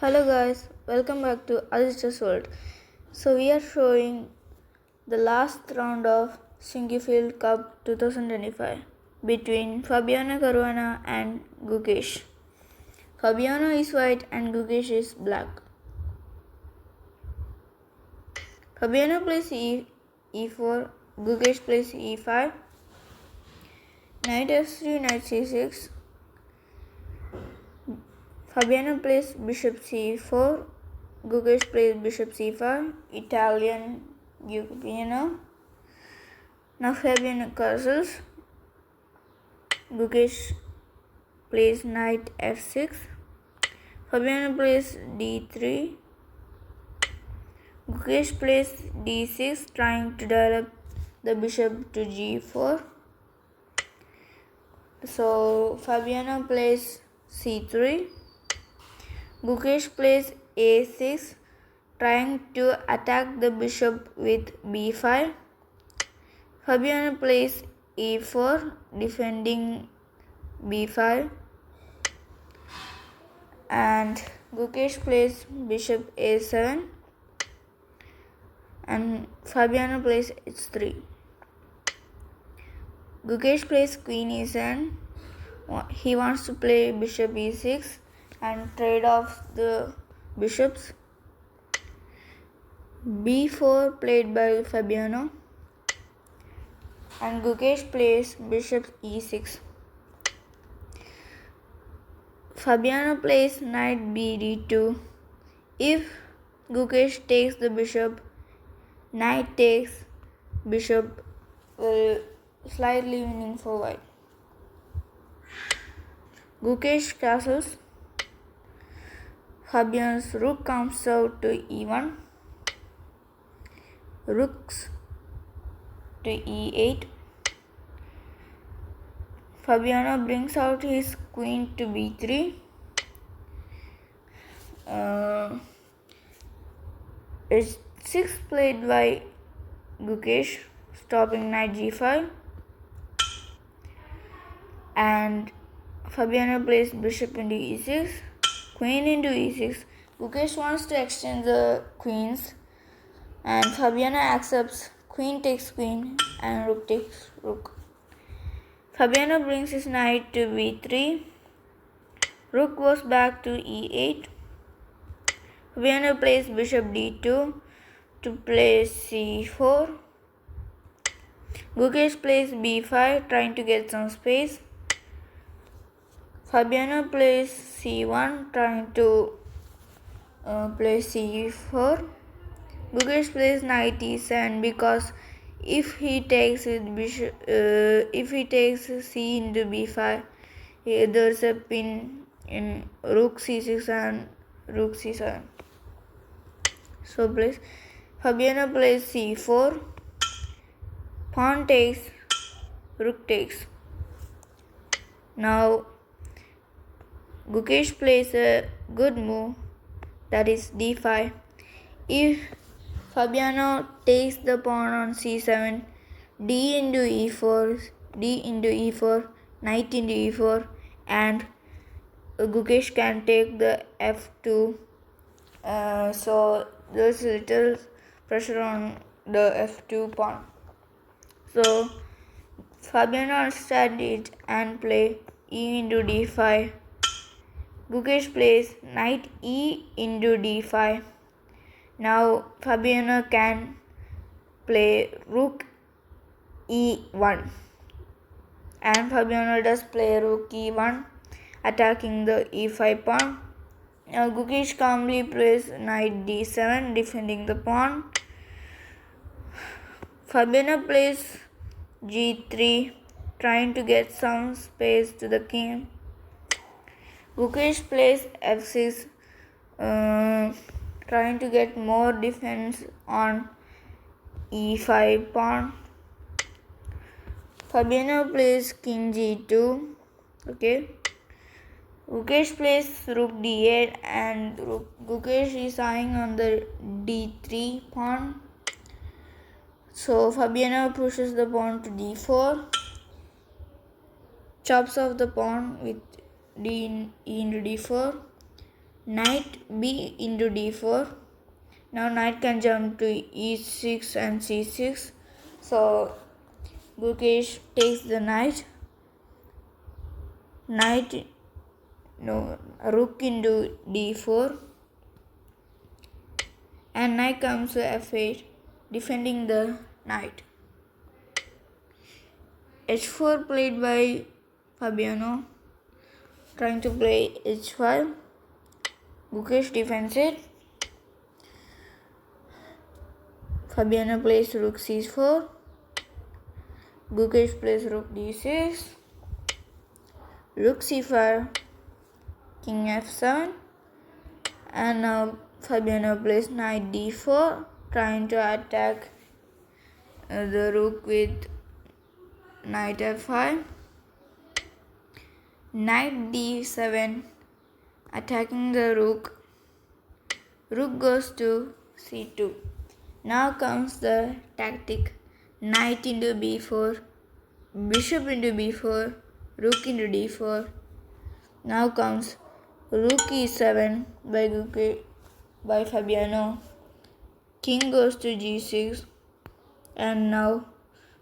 Hello guys, welcome back to Aditya's World. So we are showing the last round of Sinquefield Cup 2025 between Fabiano Caruana and Gukesh. Fabiano is white and Gukesh is black. Fabiano plays e4, Gukesh plays e5, knight f3, knight c6. Fabiano plays bishop c4, Gukesh plays bishop c5, Italian Duke. Now Fabiano castles, Gukesh plays knight f6, Fabiano plays d3, Gukesh plays d6, trying to develop the bishop to g4. So Fabiano plays c3, Gukesh plays a6, trying to attack the bishop with b5. Fabiano plays e4, defending b5, and Gukesh plays bishop a7, and Fabiano plays h3. Gukesh plays queen e7. He wants to play bishop e6 and trade off the bishops. b4 played by Fabiano, and Gukesh plays bishop e6. Fabiano plays knight b d2. If Gukesh takes the bishop, knight takes bishop will slightly winning for white. Gukesh castles. Fabiano's rook comes out to e1, rooks to e8. Fabiano brings out his queen to b3. H6 played by Gukesh, stopping knight g5, and Fabiano plays bishop into e6, queen into e6. Gukesh wants to exchange the queens, and Fabiano accepts. Queen takes queen and rook takes rook. Fabiano brings his knight to b3. Rook goes back to e8. Fabiano plays bishop d2 to play c4. Gukesh plays b5, trying to get some space. Fabiano plays c1, trying to play c4. Gukesh plays knight e7 because if he takes bishop, if he takes c into b5, there's a pin in rook c6 and rook c7. So Fabiano plays c4. Pawn takes, rook takes. Now Gukesh plays a good move, that is d5. If Fabiano takes the pawn on c7, d into e4, knight into e4, and Gukesh can take the f2. So there's little pressure on the f2 pawn. So Fabiano understands it and play e into d5. Gukesh plays knight e into d5. Now Fabiano can play rook e1, and Fabiano does play rook e1, attacking the e5 pawn. Now Gukesh calmly plays knight d7, defending the pawn. Fabiano plays g3, trying to get some space to the king. Gukesh plays f6, trying to get more defense on e5 pawn. Fabiano plays king g2. Okay. Gukesh plays rook d8, and Gukesh is eyeing on the d3 pawn. So Fabiano pushes the pawn to d4, chops off the pawn with e into d4. knight b into d4. Now knight can jump to e6 and c6. So Gukesh takes the knight. Rook into d4. And knight comes to f8, defending the knight. h4 played by Fabiano, trying to play h5. Gukesh defends it. Fabiano plays rook c4. Gukesh plays rook d6. Rook c5, king f7. And now Fabiano plays knight d4, trying to attack the rook with knight f5. Knight d7, attacking the rook. Rook goes to c2. Now comes the tactic. Knight into b4, bishop into b4, rook into d4. Now comes rook e7 by Fabiano. King goes to g6. And now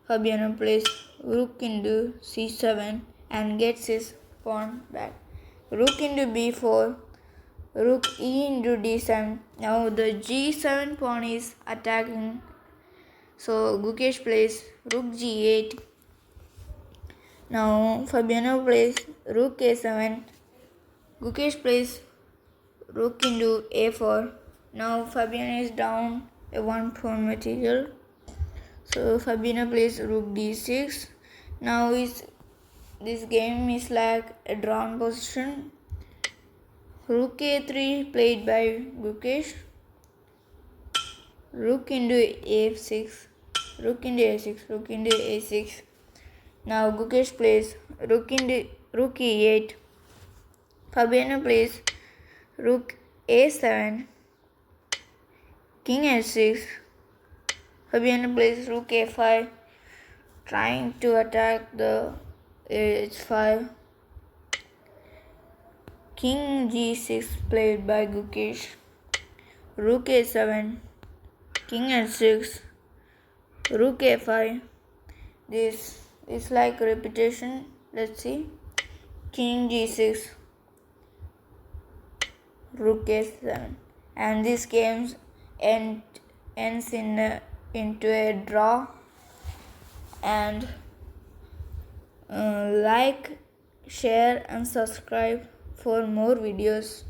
Fabiano plays rook into c7 and gets his pawn back. Rook into b4, rook e into d7. Now the g7 pawn is attacking. So Gukesh plays rook g8. Now Fabiano plays rook a7. Gukesh plays rook into a4. Now Fabiano is down a one pawn material. So Fabiano plays rook d6. Now this game is like a drawn position. Rook a3 played by Gukesh. Rook into a6. Rook into a6. Rook into a6. Now Gukesh plays rook e8. Fabiano plays rook a7. King h6. Fabiano plays rook a5, trying to attack the h5. King g6 played by Gukesh. Rook a7, king h6, rook a5. This is like repetition. Let's see. King g6, rook a7, and this game ends into a draw. And like, share and subscribe for more videos.